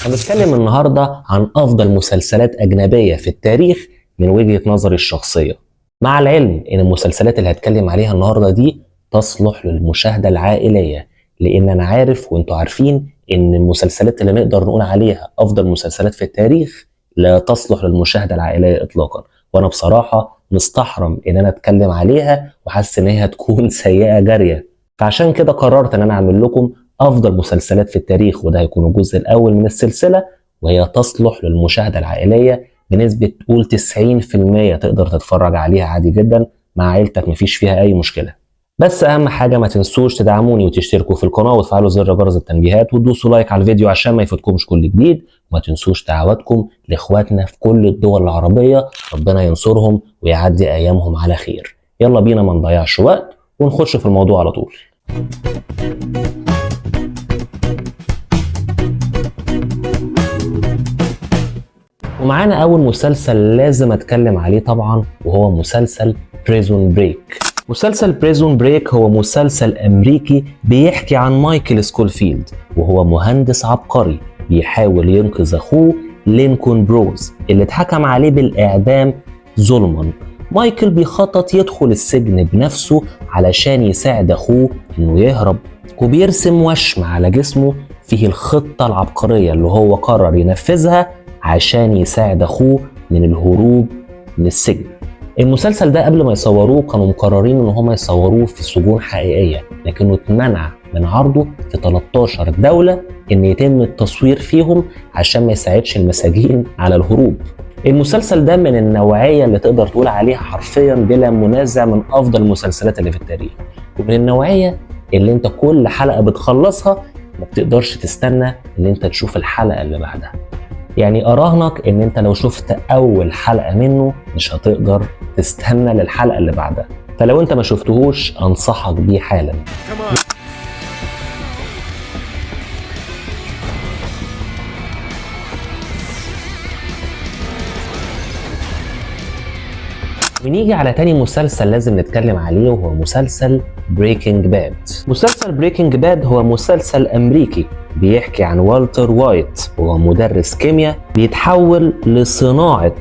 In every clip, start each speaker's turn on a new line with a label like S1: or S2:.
S1: هنتكلم النهاردة عن أفضل مسلسلات أجنبية في التاريخ من وجهة نظري الشخصية، مع العلم إن المسلسلات اللي هتكلم عليها النهاردة دي تصلح للمشاهدة العائلية، لأن أنا عارف وأنتوا عارفين إن المسلسلات اللي نقدر نقول عليها أفضل مسلسلات في التاريخ لا تصلح للمشاهدة العائلية إطلاقا، وأنا بصراحة مستحرم إن أنا أتكلم عليها وحاسس إن هي هتكون سيئة جارية. فعشان كده قررت إن أنا أعمل لكم أفضل مسلسلات في التاريخ، وده هيكون الجزء الأول من السلسلة، وهي تصلح للمشاهدة العائلية بنسبة قول 90% تقدر تتفرج عليها عادي جدا مع عيلتك، مفيش فيها أي مشكلة. بس أهم حاجة ما تنسوش تدعموني وتشتركوا في القناة وتفعلوا زر جرس التنبيهات وتدوسوا لايك على الفيديو عشان ما يفوتكمش كل جديد، وما تنسوش دعواتكم لإخواتنا في كل الدول العربية، ربنا ينصرهم ويعدي أيامهم على خير. يلا بينا ما نضيعش وقت ونخش في الموضوع على طول. ومعانا أول مسلسل لازم أتكلم عليه طبعا، وهو مسلسل بريزون بريك. مسلسل بريزون بريك هو مسلسل أمريكي بيحكي عن مايكل سكولفيلد، وهو مهندس عبقري بيحاول ينقذ أخوه لينكولن بروز اللي اتحكم عليه بالإعدام ظلما. مايكل بيخطط يدخل السجن بنفسه علشان يساعد أخوه إنه يهرب، وبيرسم وشم على جسمه فيه الخطة العبقرية اللي هو قرر ينفذها عشان يساعد أخوه من الهروب من السجن. المسلسل ده قبل ما يصوروه كانوا مقررين إن هم يصوروه في سجون حقيقية، لكنه اتمنع من عرضه في 13 دولة إن يتم التصوير فيهم عشان ما يساعدش المساجين على الهروب. المسلسل ده من النوعية اللي تقدر تقول عليها حرفيا بلا منازع من أفضل المسلسلات اللي في التاريخ، ومن النوعية اللي انت كل حلقة بتخلصها ما بتقدرش تستنى ان انت تشوف الحلقة اللي بعدها. يعني أراهنك إن أنت لو شفت أول حلقة منه مش هتقدر تستنى للحلقة اللي بعدها، فلو أنت ما شفتهوش أنصحك بيه حالا. ونيجي على تاني مسلسل لازم نتكلم عليه، وهو مسلسل بريكنج باد. مسلسل بريكنج باد هو مسلسل أمريكي بيحكي عن والتر وايت، وهو مدرس كيمياء بيتحول لصناعة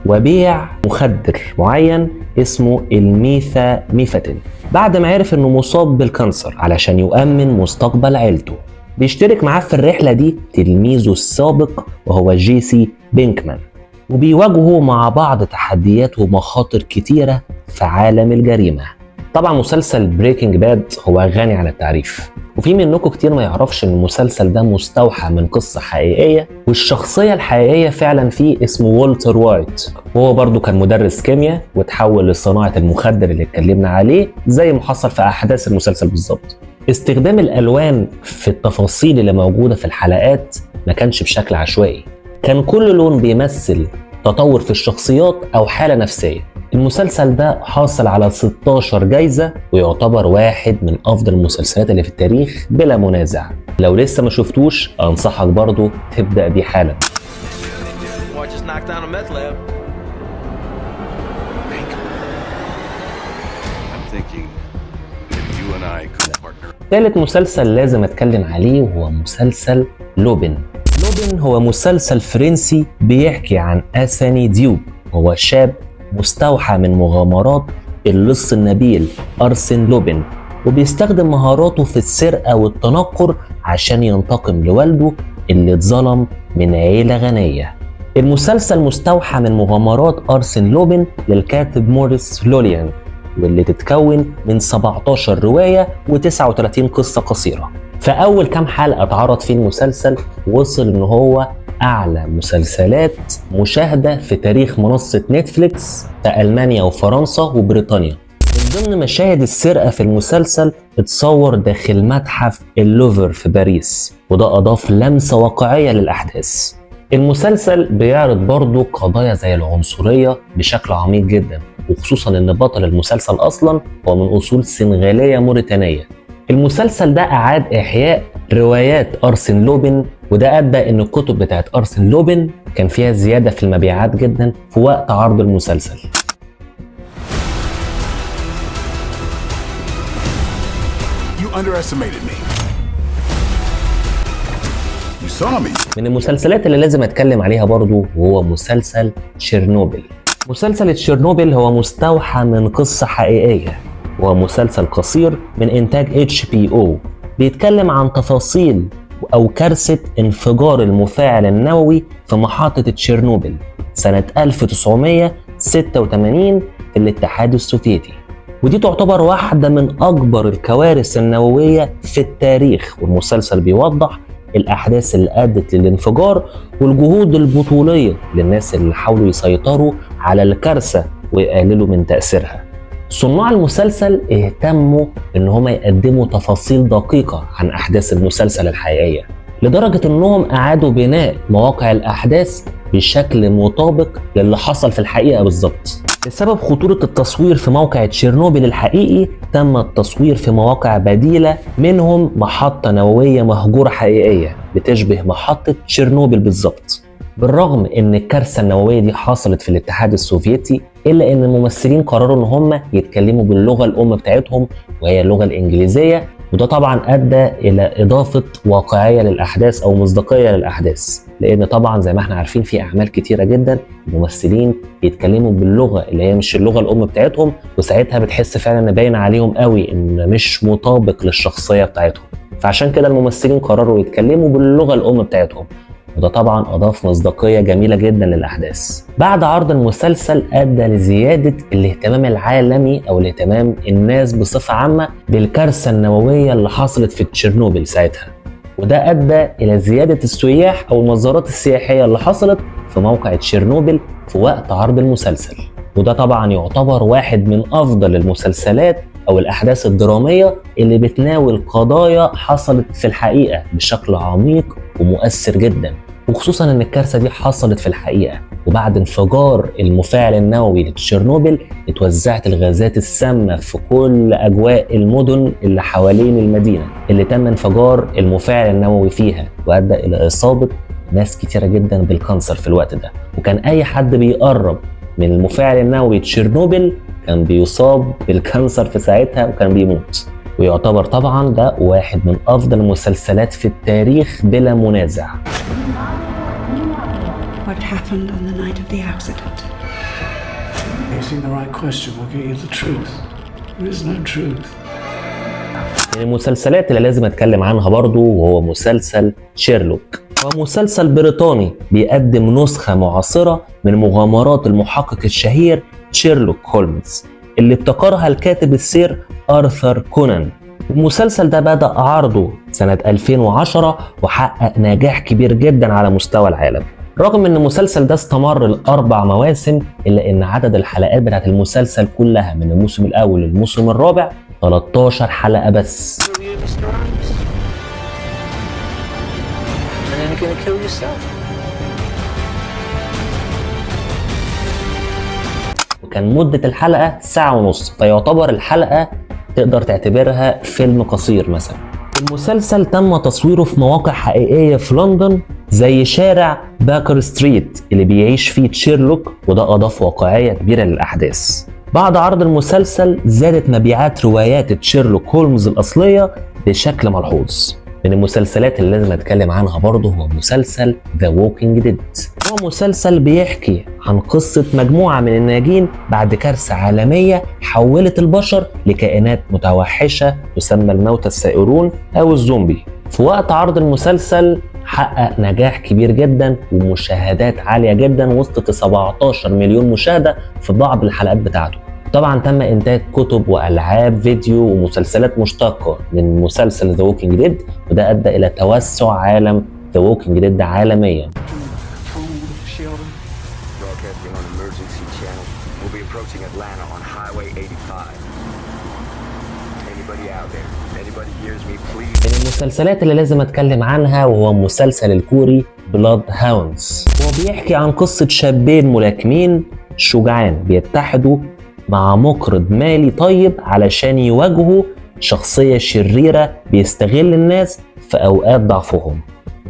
S1: وبيع مخدر معين اسمه الميثاميفيتين بعد ما عرف انه مصاب بالكانسر علشان يؤمن مستقبل عيلته. بيشترك معاه في الرحلة دي تلميذه السابق وهو جيسي بينكمان، وبيواجهوا مع بعض تحديات ومخاطر كتيرة في عالم الجريمة. طبعا مسلسل بريكنج باد هو غني عن التعريف، وفي منكم كتير ما يعرفش ان المسلسل ده مستوحى من قصة حقيقية، والشخصية الحقيقية فعلا فيه اسمه والتر وايت، وهو برضو كان مدرس كيمياء وتحول لصناعة المخدر اللي اتكلمنا عليه زي ما حصل في احداث المسلسل بالظبط. استخدام الالوان في التفاصيل اللي موجودة في الحلقات ما كانش بشكل عشوائي، كان كل لون بيمثل تطور في الشخصيات أو حالة نفسية. المسلسل ده حاصل على 16 جايزة ويعتبر واحد من أفضل المسلسلات اللي في التاريخ بلا منازع. لو لسه ما شفتوش أنصحك برضو تبدأ بيه حالا. ثالث مسلسل لازم أتكلم عليه وهو مسلسل لوبين. لوبين هو مسلسل فرنسي بيحكي عن أساني ديوب، وهو شاب مستوحى من مغامرات اللص النبيل أرسن لوبين، وبيستخدم مهاراته في السرقة والتنكر عشان ينتقم لوالده اللي اتظلم من عيلة غنية. المسلسل مستوحى من مغامرات أرسن لوبين للكاتب موريس لوليان، واللي تتكون من 17 رواية و39 قصة قصيرة. فأول كام حلقة اتعرض فيه المسلسل وصل إن هو أعلى مسلسلات مشاهدة في تاريخ منصة نتفليكس في ألمانيا وفرنسا وبريطانيا. من ضمن مشاهد السرقة في المسلسل اتصور داخل متحف اللوفر في باريس، وده أضاف لمسة واقعية للأحداث. المسلسل بيعرض برضه قضايا زي العنصرية بشكل عميق جدا، وخصوصا إن بطل المسلسل أصلا هو من أصول سنغالية موريتانية. المسلسل ده أعاد إحياء روايات أرسن لوبين، وده أدى إن الكتب بتاعت أرسن لوبين كان فيها زيادة في المبيعات جدا في وقت عرض المسلسل.
S2: You underestimated me. You saw me.
S1: من المسلسلات اللي لازم اتكلم عليها برضو وهو مسلسل تشيرنوبل. مسلسل تشيرنوبل هو مستوحى من قصة حقيقية، وهو مسلسل قصير من إنتاج HBO بيتكلم عن تفاصيل أو كارثة انفجار المفاعل النووي في محطة تشيرنوبل سنة 1986 في الاتحاد السوفيتي. ودي تعتبر واحدة من أكبر الكوارث النووية في التاريخ، والمسلسل بيوضح الأحداث اللي أدت للانفجار والجهود البطولية للناس اللي حاولوا يسيطروا على الكارثة ويقللوا من تأثيرها. صناع المسلسل اهتموا ان هم يقدموا تفاصيل دقيقة عن احداث المسلسل الحقيقية، لدرجة انهم اعادوا بناء مواقع الاحداث بشكل مطابق للي حصل في الحقيقة بالظبط. بسبب خطورة التصوير في موقع تشيرنوبل الحقيقي تم التصوير في مواقع بديلة، منهم محطة نووية مهجورة حقيقية بتشبه محطة تشيرنوبل بالظبط. بالرغم ان الكارثة النووية دي حصلت في الاتحاد السوفيتي، الا ان الممثلين قرروا ان هم يتكلموا باللغة الام بتاعتهم وهي اللغة الانجليزية، وده طبعا ادى الى اضافة واقعية للاحداث او مصداقية للاحداث، لان طبعا زي ما احنا عارفين في اعمال كتيرة جدا الممثلين بيتكلموا باللغة اللي هي مش اللغة الام بتاعتهم، وساعتها بتحس فعلا ان باين عليهم قوي ان مش مطابق للشخصية بتاعتهم. فعشان كده الممثلين قرروا يتكلموا باللغة الام بتاعتهم، وده طبعا أضاف مصداقية جميلة جدا للأحداث. بعد عرض المسلسل أدى لزيادة الاهتمام العالمي أو الاهتمام الناس بصفة عامة بالكارثة النووية اللي حصلت في تشيرنوبل ساعتها، وده أدى إلى زيادة السياح أو المزارات السياحية اللي حصلت في موقع تشيرنوبل في وقت عرض المسلسل. وده طبعا يعتبر واحد من أفضل المسلسلات أو الأحداث الدرامية اللي بتناول قضايا حصلت في الحقيقة بشكل عميق ومؤثر جدا، وخصوصا ان الكارثة دي حصلت في الحقيقة. وبعد انفجار المفاعل النووي لتشيرنوبل اتوزعت الغازات السامة في كل أجواء المدن اللي حوالين المدينة اللي تم انفجار المفاعل النووي فيها، وأدى إلى إصابة ناس كتيرة جدا بالكانسر في الوقت ده. وكان أي حد بيقرب من المفاعل النووي تشيرنوبل كان بيصاب بالكانسر في ساعتها وكان بيموت. ويعتبر طبعا ده واحد من أفضل المسلسلات في التاريخ بلا منازع.
S3: What happened on the night of the accident?
S2: Asking the right question will get you the truth. There is no truth.
S1: من المسلسلات اللي لازم اتكلم عنها برضو وهو مسلسل شيرلوك. هو مسلسل بريطاني بيقدم نسخة معاصرة من مغامرات المحقق الشهير شيرلوك هولمز اللي ابتكرها الكاتب السير آرثر كونان. المسلسل ده بدأ عرضه سنة 2010 وحقق نجاح كبير جدا على مستوى العالم. رغم ان المسلسل ده استمر ال4 مواسم، الا ان عدد الحلقات بتاعت المسلسل كلها من الموسم الاول للموسم الرابع 13 حلقة بس. وكان مدة الحلقة 1.5 ساعة، فيعتبر الحلقة تقدر تعتبرها فيلم قصير مثلا. المسلسل تم تصويره في مواقع حقيقية في لندن زي شارع باكر ستريت اللي بيعيش فيه تشيرلوك، وده أضاف واقعية كبيرة للأحداث. بعد عرض المسلسل زادت مبيعات روايات تشيرلوك هولمز الأصلية بشكل ملحوظ. من المسلسلات اللي لازم اتكلم عنها برضه هو مسلسل The Walking Dead. هو مسلسل بيحكي عن قصة مجموعة من الناجين بعد كارثة عالمية حولت البشر لكائنات متوحشة تسمى الموتى السائرون أو الزومبي. في وقت عرض المسلسل حقق نجاح كبير جدا ومشاهدات عالية جدا، وصلت 17 مليون مشاهدة في بعض الحلقات بتاعته. طبعا تم انتاج كتب والعاب فيديو ومسلسلات مشتقه من مسلسل ذا ووكينج ديد، وده ادى الى توسع عالم ذا ووكينج ديد عالميا. من المسلسلات اللي لازم اتكلم عنها وهو مسلسل الكوري بلاد هاوندز. هو بيحكي عن قصه شابين ملاكمين شجعان بيتحدوا مع مقرض مالي طيب علشان يواجهوا شخصية شريرة بيستغل الناس في أوقات ضعفهم.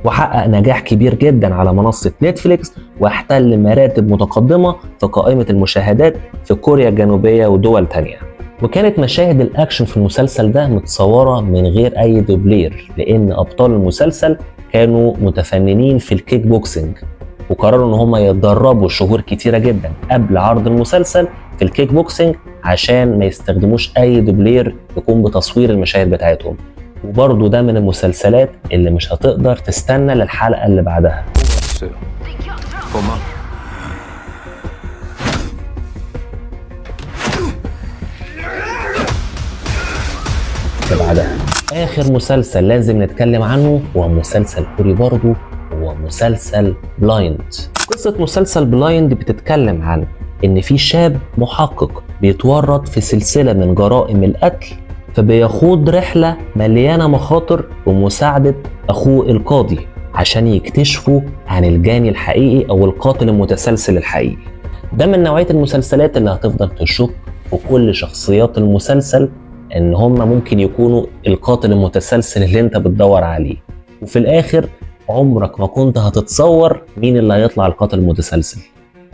S1: وحقق نجاح كبير جدا على منصة نتفليكس، واحتل مراتب متقدمة في قائمة المشاهدات في كوريا الجنوبية ودول تانية. وكانت مشاهد الأكشن في المسلسل ده متصورة من غير أي دوبلير، لأن أبطال المسلسل كانوا متفننين في الكيك بوكسنج، وقرروا ان هم يتدربوا شهور كتيرة جدا قبل عرض المسلسل في الكيك بوكسنج عشان ما يستخدموش اي دوبلير يقوم بتصوير المشاهد بتاعتهم. وبرضه ده من المسلسلات اللي مش هتقدر تستنى للحلقة اللي بعدها. آخر مسلسل لازم نتكلم عنه هو مسلسل كوري برضه، هو مسلسل بلايند. قصة مسلسل بلايند بتتكلم عن إن في شاب محقق بيتورط في سلسلة من جرائم القتل، فبيخوض رحلة مليانة مخاطر بمساعدة أخوه القاضي عشان يكتشفوا عن الجاني الحقيقي أو القاتل المتسلسل الحقيقي. ده من نوعية المسلسلات اللي هتفضل تشك في كل شخصيات المسلسل ان هم ممكن يكونوا القاتل المتسلسل اللي انت بتدور عليه، وفي الاخر عمرك ما كنت هتتصور مين اللي هيطلع القاتل المتسلسل.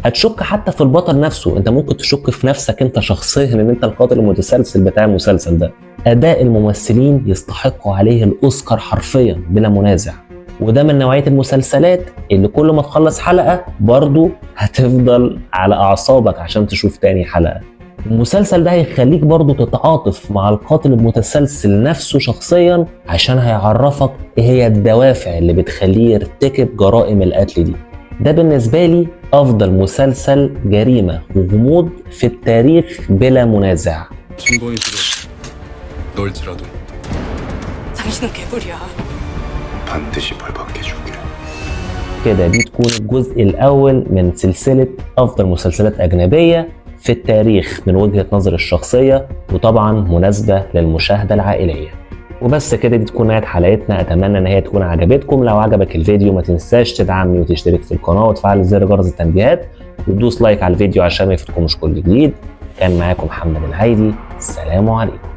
S1: هتشك حتى في البطل نفسه، انت ممكن تشك في نفسك انت شخصيا ان انت القاتل المتسلسل بتاع المسلسل ده. اداء الممثلين يستحقوا عليه الاوسكار حرفيا بلا منازع، وده من نوعية المسلسلات اللي كل ما تخلص حلقة برضو هتفضل على اعصابك عشان تشوف تاني حلقة. المسلسل ده هيخليك برضو تتعاطف مع القاتل المتسلسل نفسه شخصيا عشان هيعرفك ايه هي الدوافع اللي بتخليه يرتكب جرائم القتل دي. ده بالنسبة لي افضل مسلسل جريمة وغموض في التاريخ بلا منازع. كده دي تكون الجزء الاول من سلسلة افضل مسلسلات اجنبية في التاريخ من وجهة نظر الشخصية، وطبعا مناسبة للمشاهدة العائلية. وبس كده دي تكون نهاية حلقتنا، اتمنى ان هي تكون عجبتكم. لو عجبك الفيديو ما تنساش تدعمني وتشترك في القناة وتفعل زر جرس التنبيهات وتدوس لايك على الفيديو عشان ما يفوتكمش كل جديد. كان معاكم محمد العيدي، السلام عليكم.